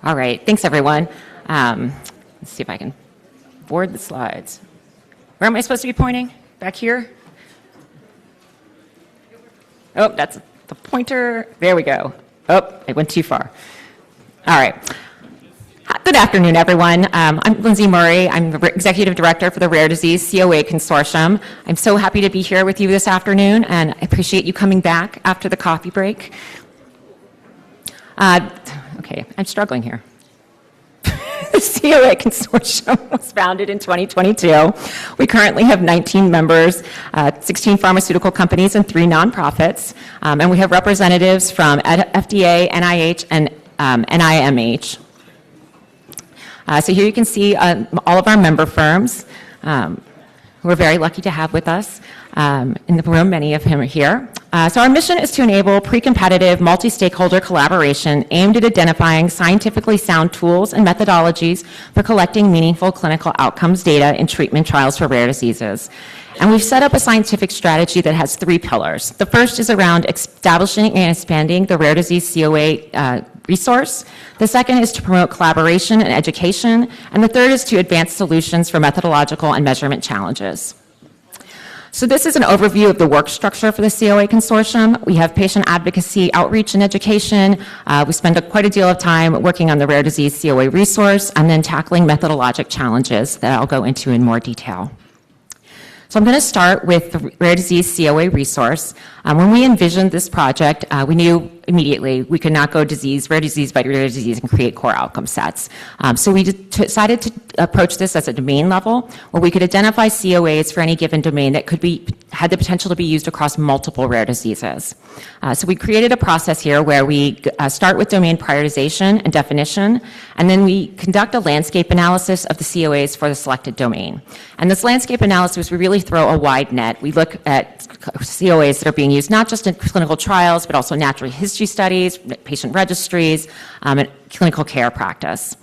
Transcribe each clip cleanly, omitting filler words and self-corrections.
All right, thanks everyone. Let's see if I can forward the slides. Where am I supposed to be pointing? Back here? Oh, that's the pointer. There we go. Oh, I went too far. All right. Good afternoon, everyone. I'm Lindsey Murray. I'm the Executive Director for the Rare Disease COA Consortium. I'm so happy to be here with you this afternoon, and I appreciate you coming back after the coffee break. Okay, I'm struggling here. The COA Consortium was founded in 2022. We currently have 19 members, 16 pharmaceutical companies, and 3 nonprofits. And we have representatives from FDA, NIH, and NIMH. So here you can see all of our member firms. We're very lucky to have with us in the room, many of whom are here. So our mission is to enable pre-competitive, multi-stakeholder collaboration aimed at identifying scientifically sound tools and methodologies for collecting meaningful clinical outcomes data in treatment trials for rare diseases. And we've set up a scientific strategy that has 3 pillars. The first is around establishing and expanding the rare disease COA resource. The second is to promote collaboration and education. And the third is to advance solutions for methodological and measurement challenges. So this is an overview of the work structure for the COA Consortium. We have patient advocacy, outreach, and education. We spend quite a deal of time working on the rare disease COA resource and then tackling methodologic challenges that I'll go into in more detail. So I'm going to start with the rare disease COA resource. When we envisioned this project, we knew immediately we could not go rare disease by rare disease and create core outcome sets. So we decided to approach this as a domain level where we could identify COAs for any given domain that had the potential to be used across multiple rare diseases. So we created a process here where we start with domain prioritization and definition, and then we conduct a landscape analysis of the COAs for the selected domain. And this landscape analysis, we really throw a wide net. We look at COAs that are being used not just in clinical trials, but also natural history studies, patient registries, and clinical care practice.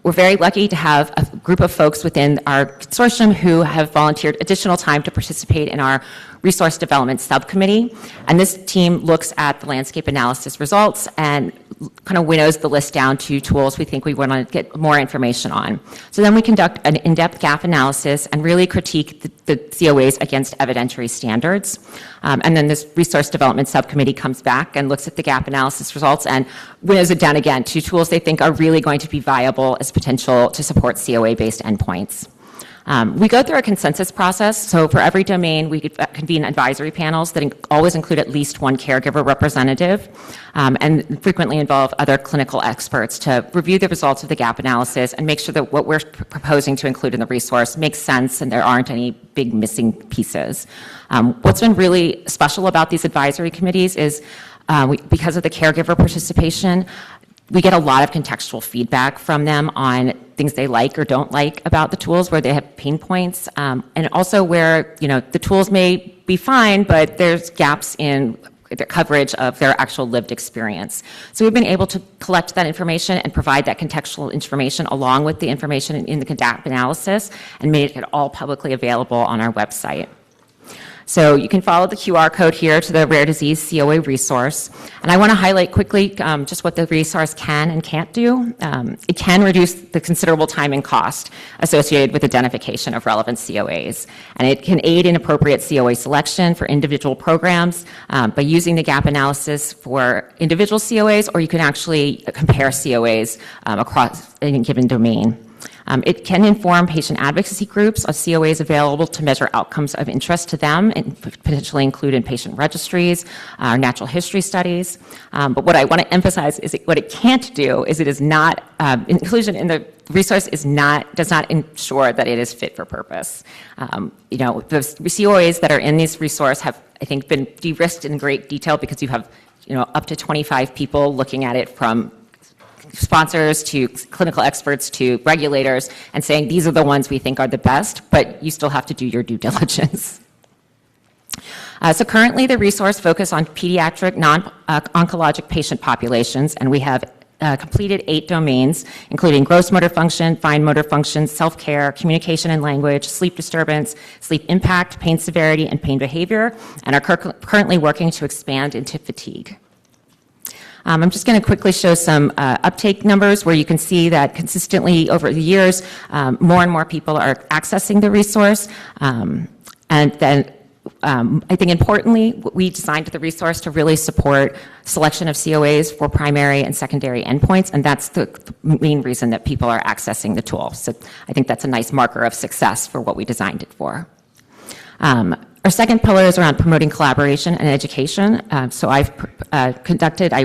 We're very lucky to have a group of folks within our consortium who have volunteered additional time to participate in our resource development subcommittee. And this team looks at the landscape analysis results and kind of winnows the list down to tools we think we want to get more information on. So then we conduct an in-depth gap analysis and really critique the COAs against evidentiary standards. And then this resource development subcommittee comes back and looks at the gap analysis results and winnows it down again to tools they think are really going to be viable as potential to support COA-based endpoints. We go through a consensus process, so for every domain we convene advisory panels that always include at least one caregiver representative and frequently involve other clinical experts to review the results of the gap analysis and make sure that what we're proposing to include in the resource makes sense and there aren't any big missing pieces. What's been really special about these advisory committees is because of the caregiver participation, we get a lot of contextual feedback from them on things they like or don't like about the tools, where they have pain points, and also where the tools may be fine, but there's gaps in the coverage of their actual lived experience. So we've been able to collect that information and provide that contextual information along with the information in the gap analysis and made it all publicly available on our website. So you can follow the QR code here to the Rare Disease COA resource. And I want to highlight quickly just what the resource can and can't do. It can reduce the considerable time and cost associated with identification of relevant COAs. And it can aid in appropriate COA selection for individual programs by using the gap analysis for individual COAs, or you can actually compare COAs across any given domain. It can inform patient advocacy groups of COAs available to measure outcomes of interest to them and potentially include in patient registries or natural history studies. But what I want to emphasize is what it can't do is it is not, inclusion in the resource does not ensure that it is fit for purpose. The COAs that are in this resource have, I think, been de-risked in great detail because you have up to 25 people looking at it, from sponsors to clinical experts to regulators, and saying these are the ones we think are the best, but you still have to do your due diligence. So currently the resource focuses on pediatric non-oncologic patient populations, and we have completed 8 domains, including gross motor function, fine motor function, self-care, communication and language, sleep disturbance, sleep impact, pain severity, and pain behavior, and are currently working to expand into fatigue. I'm just going to quickly show some uptake numbers where you can see that consistently over the years, more and more people are accessing the resource. And then I think importantly, we designed the resource to really support selection of COAs for primary and secondary endpoints, and that's the main reason that people are accessing the tool. So I think that's a nice marker of success for what we designed it for. Our second pillar is around promoting collaboration and education. So I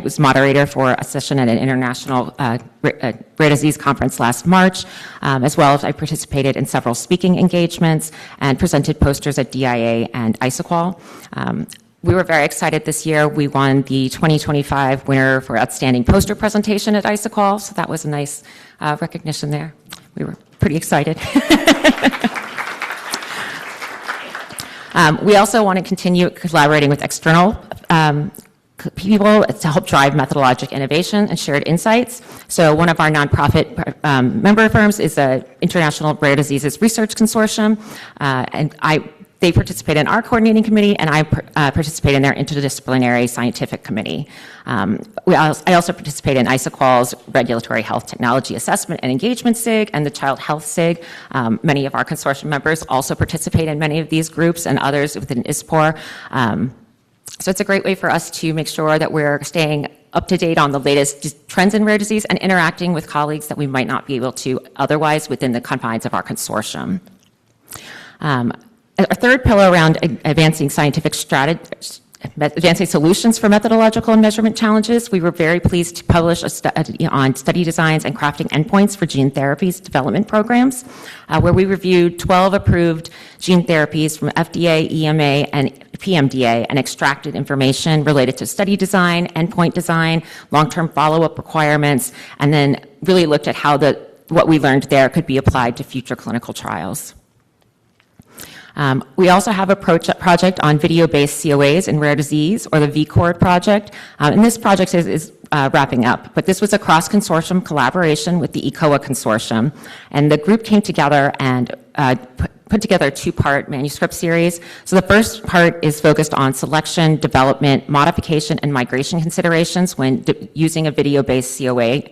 was moderator for a session at an international rare disease conference last March, as well as I participated in several speaking engagements and presented posters at DIA and ISOQOL. We were very excited this year. We won the 2025 winner for outstanding poster presentation at ISOQOL, so that was a nice recognition there. We were pretty excited. We also want to continue collaborating with external people to help drive methodologic innovation and shared insights. So one of our nonprofit member firms is the International Rare Diseases Research Consortium, and they participate in our coordinating committee, and I participate in their interdisciplinary scientific committee. I also participate in ISOQOL's Regulatory Health Technology Assessment and Engagement SIG and the Child Health SIG. Many of our consortium members also participate in many of these groups and others within ISPOR. So it's a great way for us to make sure that we're staying up to date on the latest trends in rare disease and interacting with colleagues that we might not be able to otherwise within the confines of our consortium. Our third pillar around advancing scientific strategy, advancing solutions for methodological and measurement challenges, we were very pleased to publish a study on study designs and crafting endpoints for gene therapies development programs, where we reviewed 12 approved gene therapies from FDA, EMA, and PMDA and extracted information related to study design, endpoint design, long-term follow-up requirements, and then really looked at how what we learned there could be applied to future clinical trials. We also have a project on video-based COAs in rare disease, or the VCORD project, and this project is wrapping up. But this was a cross-consortium collaboration with the COA Consortium, and the group came together and put together a two-part manuscript series. So the first part is focused on selection, development, modification, and migration considerations when using a video-based COA.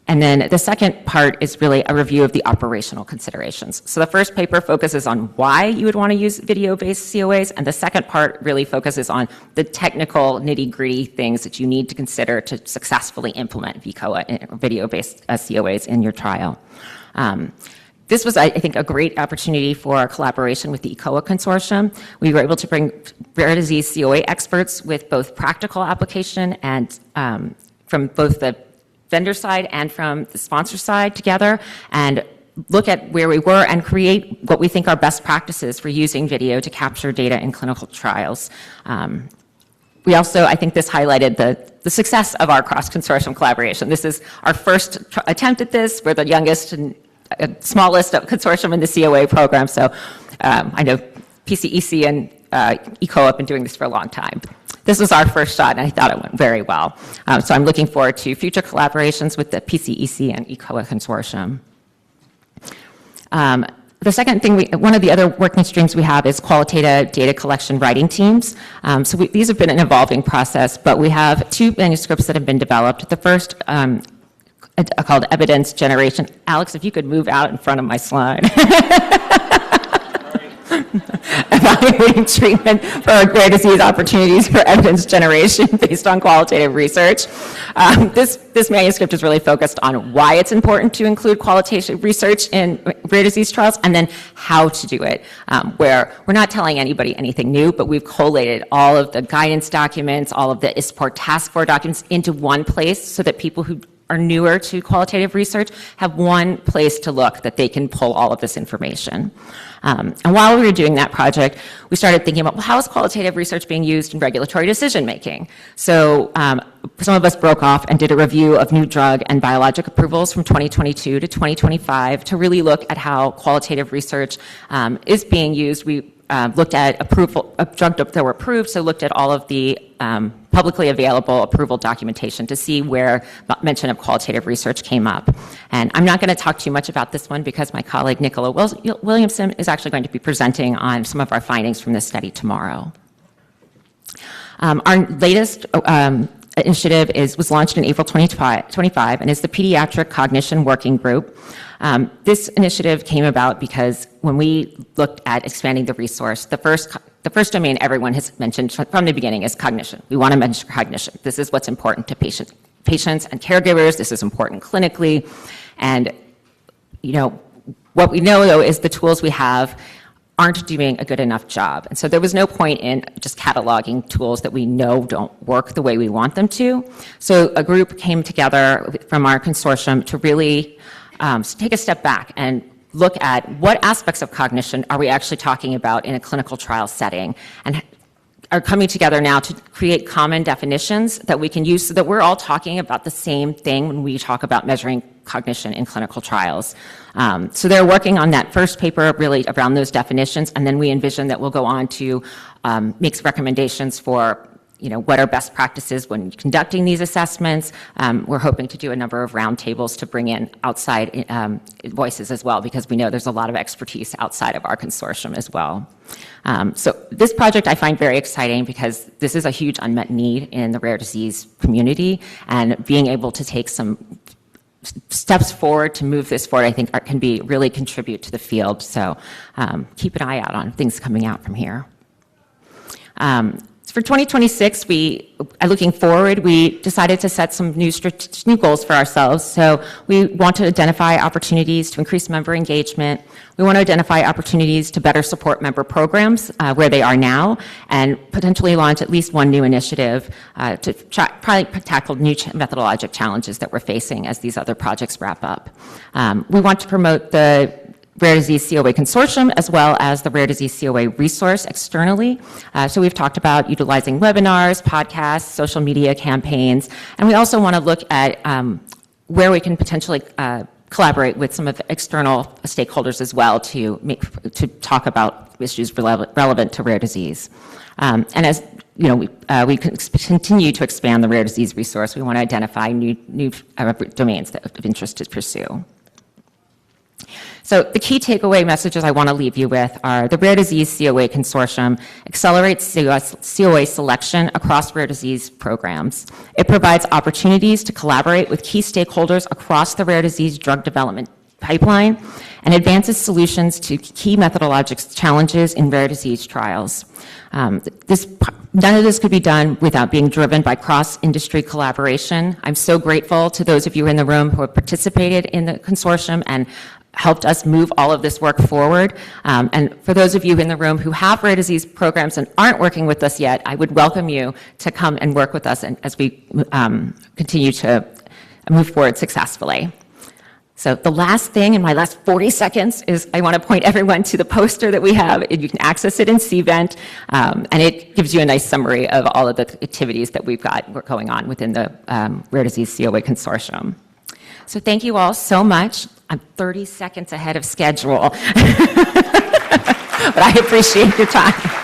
And then the second part is really a review of the operational considerations. So the first paper focuses on why you would want to use video-based COAs, and the second part really focuses on the technical nitty-gritty things that you need to consider to successfully implement VCOA, video-based COAs in your trial. This was, I think, a great opportunity for collaboration with the COA Consortium. We were able to bring rare disease COA experts with both practical application and from both the vendor side and from the sponsor side together and look at where we were and create what we think are best practices for using video to capture data in clinical trials. We also, I think this highlighted the success of our cross-consortium collaboration. This is our first attempt at this. We're the youngest and smallest consortium in the COA program, so I know PCEC and ECOA have been doing this for a long time. This was our first shot, and I thought it went very well. So I'm looking forward to future collaborations with the PCEC and ECOA Consortium. The second thing, one of the other working streams we have is qualitative data collection writing teams. These have been an evolving process, but we have two manuscripts that have been developed. The first called Evidence Generation. Alex, if you could move out in front of my slide. Evaluating treatment for rare disease opportunities for evidence generation based on qualitative research. This manuscript is really focused on why it's important to include qualitative research in rare disease trials and then how to do it, where we're not telling anybody anything new, but we've collated all of the guidance documents, all of the ISPOR task force documents into one place so that people who are newer to qualitative research have one place to look that they can pull all of this information. And while we were doing that project, we started thinking about, well, how is qualitative research being used in regulatory decision making? So some of us broke off and did a review of new drug and biologic approvals from 2022 to 2025 to really look at how qualitative research is being used. We looked at approval of drugs that were approved, so looked at all of the publicly available approval documentation to see where mention of qualitative research came up. And I'm not going to talk too much about this one because my colleague Nicola Williamson is actually going to be presenting on some of our findings from this study tomorrow. Our latest initiative was launched in April 2025 and is the Pediatric Cognition Working Group. This initiative came about because when we looked at expanding the resource, the first domain everyone has mentioned from the beginning is cognition. We want to measure cognition. This is what's important to patients and caregivers. This is important clinically. And, what we know, though, is the tools we have aren't doing a good enough job. And so there was no point in just cataloging tools that we know don't work the way we want them to. So a group came together from our consortium to really take a step back and look at what aspects of cognition are we actually talking about in a clinical trial setting, and are coming together now to create common definitions that we can use so that we're all talking about the same thing when we talk about measuring cognition in clinical trials. So they're working on that first paper really around those definitions, and then we envision that we'll go on to make recommendations for what are best practices when conducting these assessments. We're hoping to do a number of roundtables to bring in outside voices as well, because we know there's a lot of expertise outside of our consortium as well. So this project I find very exciting because this is a huge unmet need in the rare disease community, and being able to take some steps forward to move this forward, I think can really contribute to the field. So keep an eye out on things coming out from here. For 2026, looking forward, we decided to set some new goals for ourselves. So we want to identify opportunities to increase member engagement. We want to identify opportunities to better support member programs where they are now, and potentially launch at least one new initiative to probably tackle new methodologic challenges that we're facing as these other projects wrap up. We want to promote the Rare Disease COA Consortium, as well as the Rare Disease COA resource externally. So we've talked about utilizing webinars, podcasts, social media campaigns, and we also want to look at where we can potentially collaborate with some of the external stakeholders as well to talk about issues relevant to rare disease. And as we continue to expand the rare disease resource, we want to identify new domains of interest to pursue. So the key takeaway messages I want to leave you with are the Rare Disease COA Consortium accelerates COA selection across rare disease programs. It provides opportunities to collaborate with key stakeholders across the rare disease drug development pipeline, and advances solutions to key methodologic challenges in rare disease trials. None of this could be done without being driven by cross-industry collaboration. I'm so grateful to those of you in the room who have participated in the consortium and helped us move all of this work forward. And for those of you in the room who have rare disease programs and aren't working with us yet, I would welcome you to come and work with us as we continue to move forward successfully. So the last thing in my last 40 seconds is I want to point everyone to the poster that we have. You can access it in CVent, and it gives you a nice summary of all of the activities that we've got going on within the Rare Disease COA Consortium. So thank you all so much. I'm 30 seconds ahead of schedule, but I appreciate your time.